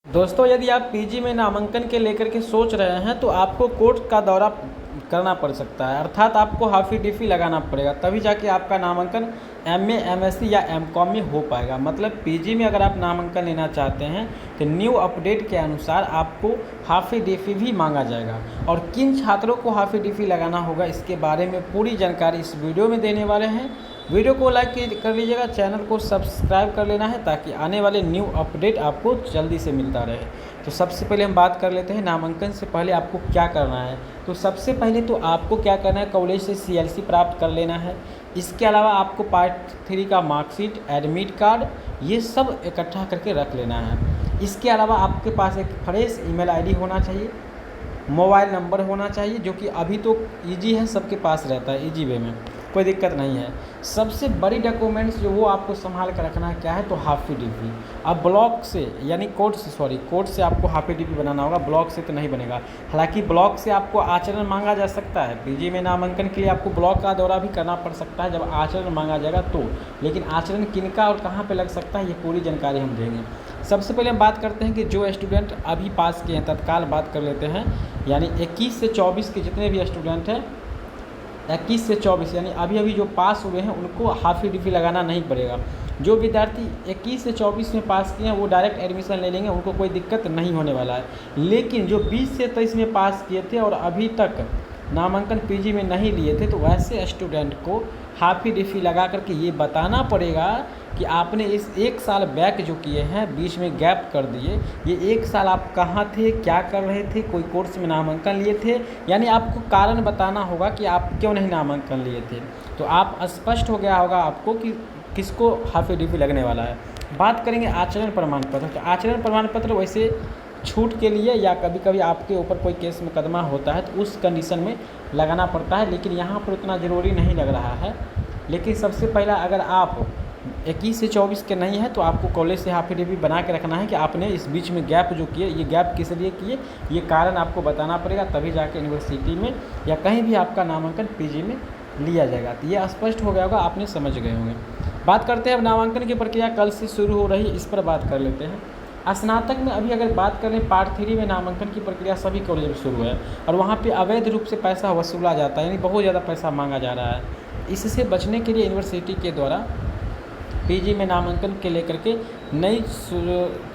दोस्तों, यदि आप पीजी में नामांकन के लेकर के सोच रहे हैं तो आपको कोर्ट का दौरा करना पड़ सकता है, अर्थात आपको हाफ़ी डिफ़ी लगाना पड़ेगा, तभी जाके आपका नामांकन एमए, एमएससी या एमकॉम में हो पाएगा। मतलब पीजी में अगर आप नामांकन लेना चाहते हैं तो न्यू अपडेट के अनुसार आपको हाफ़ी डिफ़ी भी मांगा जाएगा। और किन छात्रों को हाफ़ी डिफ़ी लगाना होगा, इसके बारे में पूरी जानकारी इस वीडियो में देने वाले हैं। वीडियो को लाइक कर लीजिएगा, चैनल को सब्सक्राइब कर लेना है ताकि आने वाले न्यू अपडेट आपको जल्दी से मिलता रहे। तो सबसे पहले हम बात कर लेते हैं नामांकन से पहले आपको क्या करना है। तो सबसे पहले तो आपको क्या करना है, कॉलेज से सीएलसी प्राप्त कर लेना है। इसके अलावा आपको पार्ट 3 का मार्कशीट, एडमिट कार्ड, ये सब इकट्ठा करके रख लेना है। इसके अलावा आपके पास एक फ्रेश ईमेल आईडी होना चाहिए, मोबाइल नंबर होना चाहिए, जो कि अभी तो ईजी है, सबके पास रहता है, ईजी वे में कोई दिक्कत नहीं है। सबसे बड़ी डॉक्यूमेंट्स जो वो आपको संभाल कर रखना है क्या है, तो हाफ़ी डिफ़ी। अब ब्लॉक से यानी कोर्ट से आपको हाफ़ी डिफ़ी बनाना होगा, ब्लॉक से तो नहीं बनेगा। हालांकि ब्लॉक से आपको आचरण मांगा जा सकता है, पीजी में नामांकन के लिए आपको ब्लॉक का दौरा भी करना पड़ सकता है जब आचरण मांगा जाएगा तो। लेकिन आचरण किनका और कहाँ पर लग सकता है, ये पूरी जानकारी हम देंगे। सबसे पहले हम बात करते हैं कि जो स्टूडेंट अभी पास किए हैं, तत्काल बात कर लेते हैं, यानी 21 से 24 के जितने भी स्टूडेंट हैं, 21 से 24 यानी अभी जो पास हुए हैं उनको हाफ़ी डिफ़ी लगाना नहीं पड़ेगा। जो विद्यार्थी 21 से 24 में पास किए हैं वो डायरेक्ट एडमिशन ले लेंगे, उनको कोई दिक्कत नहीं होने वाला है। लेकिन जो 20 से 23 में पास किए थे और अभी तक नामांकन पीजी में नहीं लिए थे, तो वैसे स्टूडेंट को हाफ़ी डिफ़ी लगा करके ये बताना पड़ेगा कि आपने इस 1 साल बैक जो किए हैं, बीच में गैप कर दिए, ये 1 साल आप कहाँ थे, क्या कर रहे थे, कोई कोर्स में नामांकन लिए थे, यानी आपको कारण बताना होगा कि आप क्यों नहीं नामांकन लिए थे। तो आप स्पष्ट हो गया होगा आपको कि किसको हाफ़ी डिफ़ी लगने वाला है। बात करेंगे आचरण प्रमाण पत्र। तो आचरण प्रमाण पत्र वैसे छूट के लिए या कभी कभी आपके ऊपर कोई केस मुकदमा होता है तो उस कंडीशन में लगाना पड़ता है, लेकिन यहाँ पर उतना ज़रूरी नहीं लग रहा है। लेकिन सबसे पहला, अगर आप 21 से 24 के नहीं है तो आपको कॉलेज से हाफ़ी डिफ़ी बना के रखना है कि आपने इस बीच में गैप जो किए, ये गैप किस लिए किए, ये कारण आपको बताना पड़ेगा, तभी जाके यूनिवर्सिटी में या कहीं भी आपका नामांकन पीजी में लिया जाएगा। तो ये स्पष्ट हो गया होगा, आपने समझ गए होंगे। बात करते हैं अब नामांकन की प्रक्रिया कल से शुरू हो रही है, इस पर बात कर लेते हैं। स्नातक में अभी अगर बात करें, पार्ट 3 में नामांकन की प्रक्रिया सभी कॉलेज में शुरू है और वहाँ पे अवैध रूप से पैसा वसूला जाता है, यानी बहुत ज़्यादा पैसा मांगा जा रहा है। इससे बचने के लिए यूनिवर्सिटी के द्वारा पीजी में नामांकन के लेकर के नई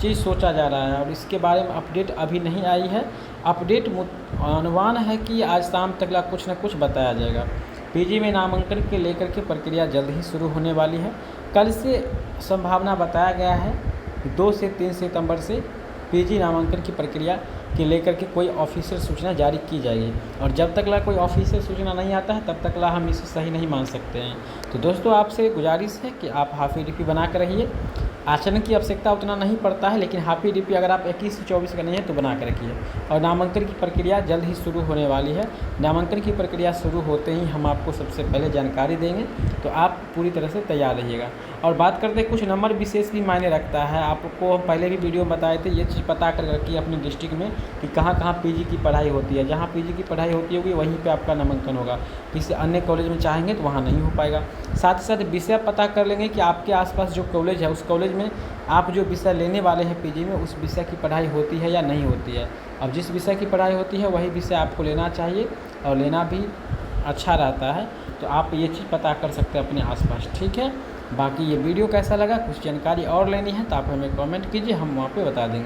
चीज़ सोचा जा रहा है और इसके बारे में अपडेट अभी नहीं आई है। अपडेट अनुमान है कि आज शाम तक कुछ न कुछ बताया जाएगा। पीजी में नामांकन के लेकर के प्रक्रिया जल्द ही शुरू होने वाली है। कल से संभावना बताया गया है 2 से 3 सितंबर से पीजी नामांकन की प्रक्रिया के लेकर के कोई ऑफिशियल सूचना जारी की जाएगी और जब तक कोई ऑफिशियल सूचना नहीं आता है तब तक हम इसे सही नहीं मान सकते हैं। तो दोस्तों, आपसे गुजारिश है कि आप हाफ़ी डिफ़ी बना कर रहिए। आचरण की आवश्यकता उतना नहीं पड़ता है, लेकिन हाफ़ी डिफ़ी अगर आप 21 से 24 का नहीं है तो बना कर रखिए। और नामांकन की प्रक्रिया जल्द ही शुरू होने वाली है। नामांकन की प्रक्रिया शुरू होते ही हम आपको सबसे पहले जानकारी देंगे, तो आप पूरी तरह से तैयार रहिएगा। और बात करते हैं, कुछ नंबर विशेष भी मायने रखता है। आपको हम पहले भी वीडियो में बताए थे, ये चीज़ पता कर रखिए अपने डिस्ट्रिक्ट में कि कहाँ कहाँ पीजी की पढ़ाई होती है। जहाँ पीजी की पढ़ाई होती होगी वहीं पे आपका नामांकन होगा। किसी अन्य कॉलेज में चाहेंगे तो वहाँ नहीं हो पाएगा। साथ ही साथ विषय पता कर लेंगे कि आपके आसपास जो कॉलेज है, उस कॉलेज में आप जो विषय लेने वाले हैं पीजी में, उस विषय की पढ़ाई होती है या नहीं होती है। अब जिस विषय की पढ़ाई होती है वही विषय आपको लेना चाहिए और लेना भी अच्छा रहता है। तो आप ये चीज़ पता कर सकते हैं अपने आसपास, ठीक है। बाकी ये वीडियो कैसा लगा, कुछ जानकारी और लेनी है तो आप हमें कमेंट कीजिए, हम वहाँ पे बता देंगे।